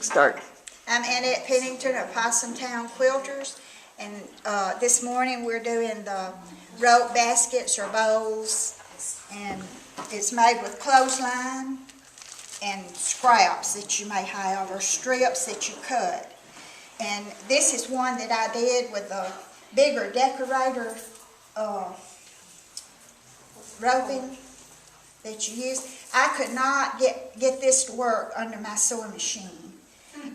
Start. I'm Annette Pennington of Possum Town Quilters, and this morning we're doing the rope baskets or bowls, and it's made with clothesline and scraps that you may have or strips that you cut. And this is one that I did with a bigger decorator roping that you use. I could not get this to work under my sewing machine.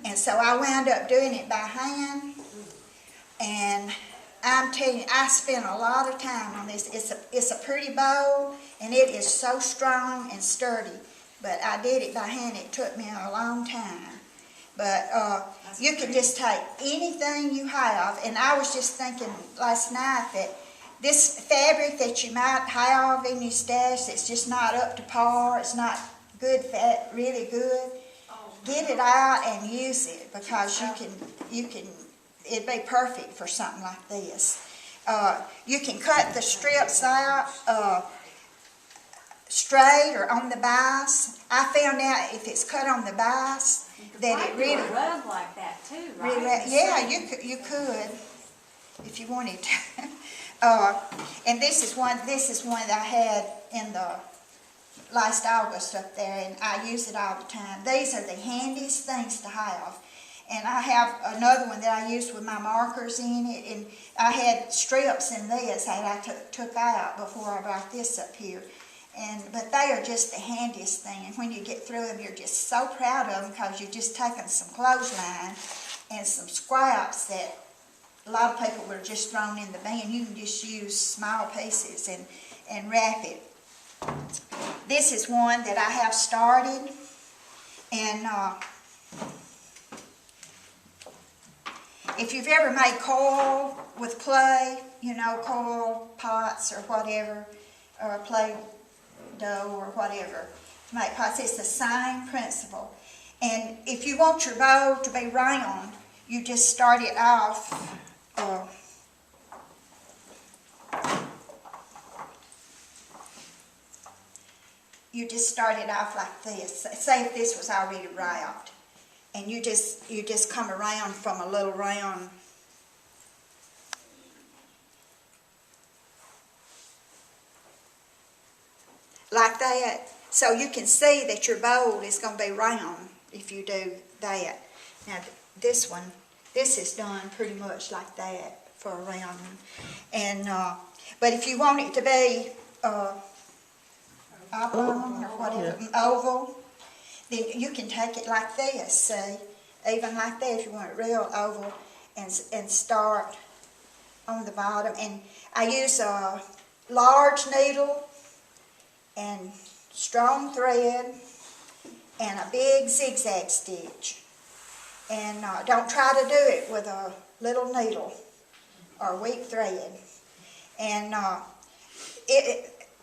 And so I wound up doing it by hand, and I'm telling you, I spent a lot of time on this. It's a pretty bowl, and it is so strong and sturdy, but I did it by hand. It took me a long time. But you can just take anything you have, and I was just thinking last night that this fabric that you might have in your stash that's just not up to par, it's not good, really good, get it out and use it, because it'd be perfect for something like this. You can cut the strips out straight or on the bias. I found out if it's cut on the bias that it really rug like that too, right? Really, yeah, you could if you wanted to. And this is one that I had in the last August up there, and I use it all the time. These are the handiest things to have. And I have another one that I used with my markers in it, and I had strips in this that I took out before I brought this up here. But they are just the handiest thing, and when you get through them, you're just so proud of them, because you've just taken some clothesline and some scraps that a lot of people would have just thrown in the bin. You can just use small pieces and wrap it. This is one that I have started, and if you've ever made coil with clay, you know, coil pots or whatever, or play dough or whatever, to make pots, it's the same principle. And if you want your bowl to be round, you just start it off like this. Say if this was already wrapped, and you just come around from a little round like that, so you can see that your bowl is going to be round if you do that. Now this is done pretty much like that for a round one. And but if you want it to be oblong or whatever, oval, then you can take it like this, see, even like that if you want it real oval, and start on the bottom. And I use a large needle and strong thread and a big zigzag stitch. And don't try to do it with a little needle or weak thread. And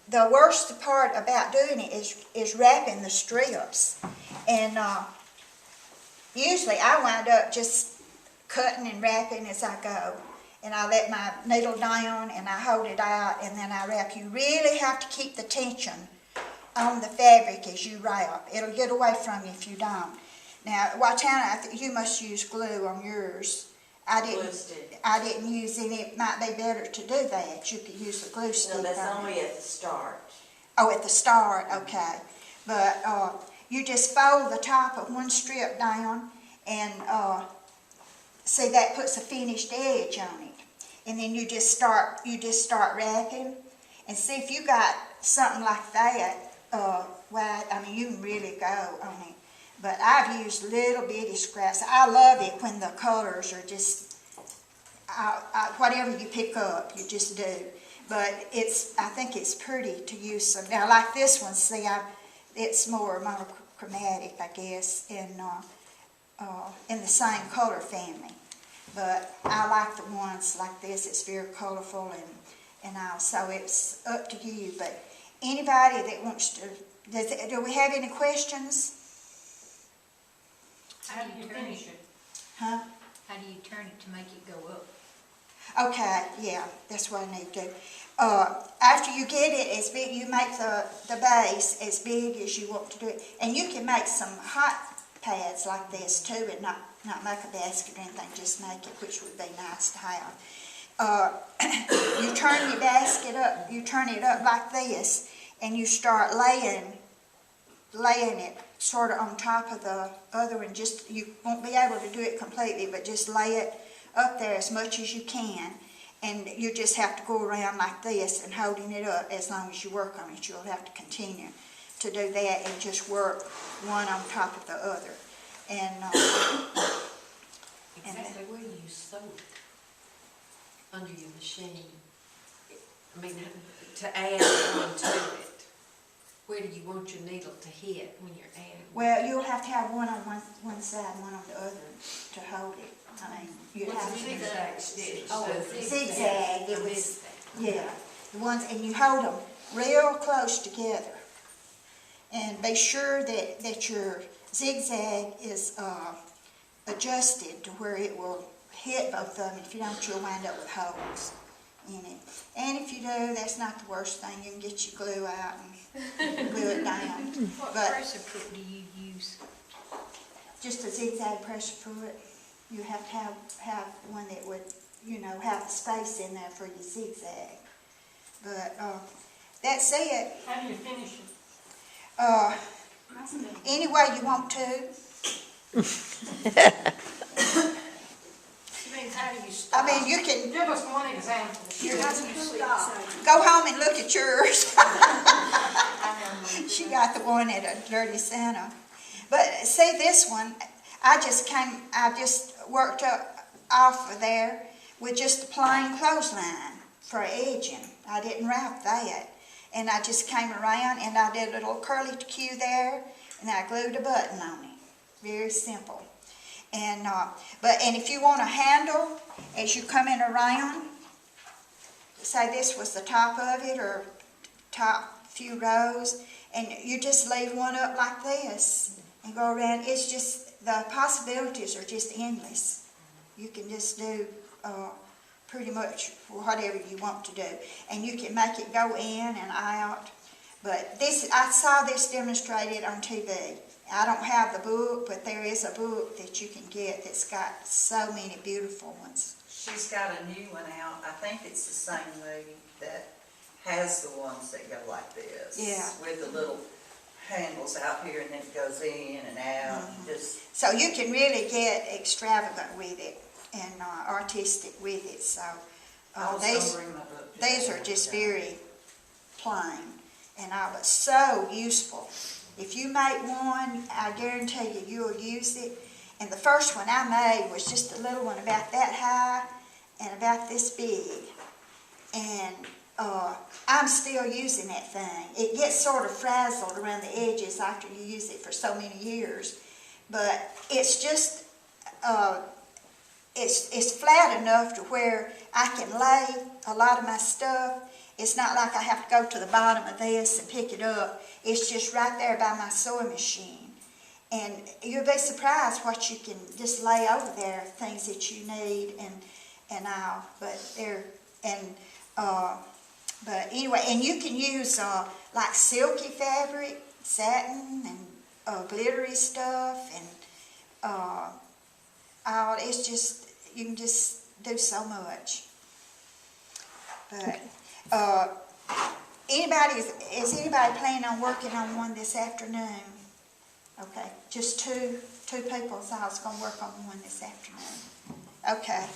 the worst part about doing it is wrapping the strips. And usually I wind up just cutting and wrapping as I go. And I let my needle down and I hold it out and then I wrap. You really have to keep the tension on the fabric as you wrap. It'll get away from you if you don't. Now, Watana, you must use glue on yours. I didn't use any. It might be better to do that. You could use the glue stick. No, that's only at the start. Oh, at the start, okay. But you just fold the top of one strip down, and see, that puts a finished edge on it. And then you just start wrapping, and see if you got something like that. Well, I mean, you can really go on it. But I've used little bitty scraps. I love it when the colors are just, whatever you pick up, you just do. But I think it's pretty to use some. Now, like this one, see, it's more monochromatic, I guess, in the same color family. But I like the ones like this. It's very colorful and all. So it's up to you. But anybody that wants to, do we have any questions? How do you turn it? Huh? How do you turn it to make it go up? Okay, yeah, that's what I need to do. After you get it as big, you make the base as big as you want to do it. And you can make some hot pads like this too, and not make a basket or anything, just make it, which would be nice to have. You turn your basket up, you turn it up like this, and you start laying it sort of on top of the other one. Just, you won't be able to do it completely, but just lay it up there as much as you can. And you just have to go around like this and holding it up as long as you work on it. You'll have to continue to do that and just work one on top of the other. And Exactly where you sew it under your machine. I mean, to add on to it. Where do you want your needle to hit when you're adding? well, you'll have to have one on one side, one on the other to hold it. I mean, you'd What's have a to zigzag stitch? Oh, zigzag. It I was, missed that. yeah, the ones, and you hold them real close together. And be sure that your zigzag is adjusted to where it will hit both of them. If you don't, you'll wind up with holes in it. And if you do, that's not the worst thing. You can get your glue out and glue it down. What But pressure foot do you use? just a zigzag pressure foot. You have to have one that would, have the space in there for your zigzag. But that's it. How do you finish it? Any way you want to. She means how do you stop? I mean, you can Give us one example. You're How not do you stop? go home and look at yours. I know. She got the one at a Dirty Santa. But see this one, I just worked up off of there with just a plain clothesline for edging. I didn't wrap that. And I just came around and I did a little curly Q there, and I glued a button on it. Very simple. And and if you want a handle as you coming around, say this was the top of it or top few rows, and you just leave one up like this and go around. It's just, the possibilities are just endless. You can just do pretty much whatever you want to do, and you can make it go in and out. But this, I saw this demonstrated on TV. I don't have the book, but there is a book that you can get that's got so many beautiful ones. She's got a new one out. I think it's the same lady that has the ones that go like this. Yeah. With the little handles out here, and then it goes in and out. Just So you can really get extravagant with it and artistic with it. So I was these gonna bring my book. these are just very plain and all, but so useful. If you make one, I guarantee you, you'll use it. And the first one I made was just a little one about that high and about this big. And I'm still using that thing. It gets sort of frazzled around the edges after you use it for so many years. But it's just, it's flat enough to where I can lay a lot of my stuff. It's not like I have to go to the bottom of this and pick it up. It's just right there by my sewing machine. And you'll be surprised what you can just lay over there, things that you need and all. But but anyway, and you can use like silky fabric, satin, and glittery stuff, and it's just, you can just do so much. But is anybody planning on working on one this afternoon? Okay, just two people, so I was going to work on one this afternoon. Okay.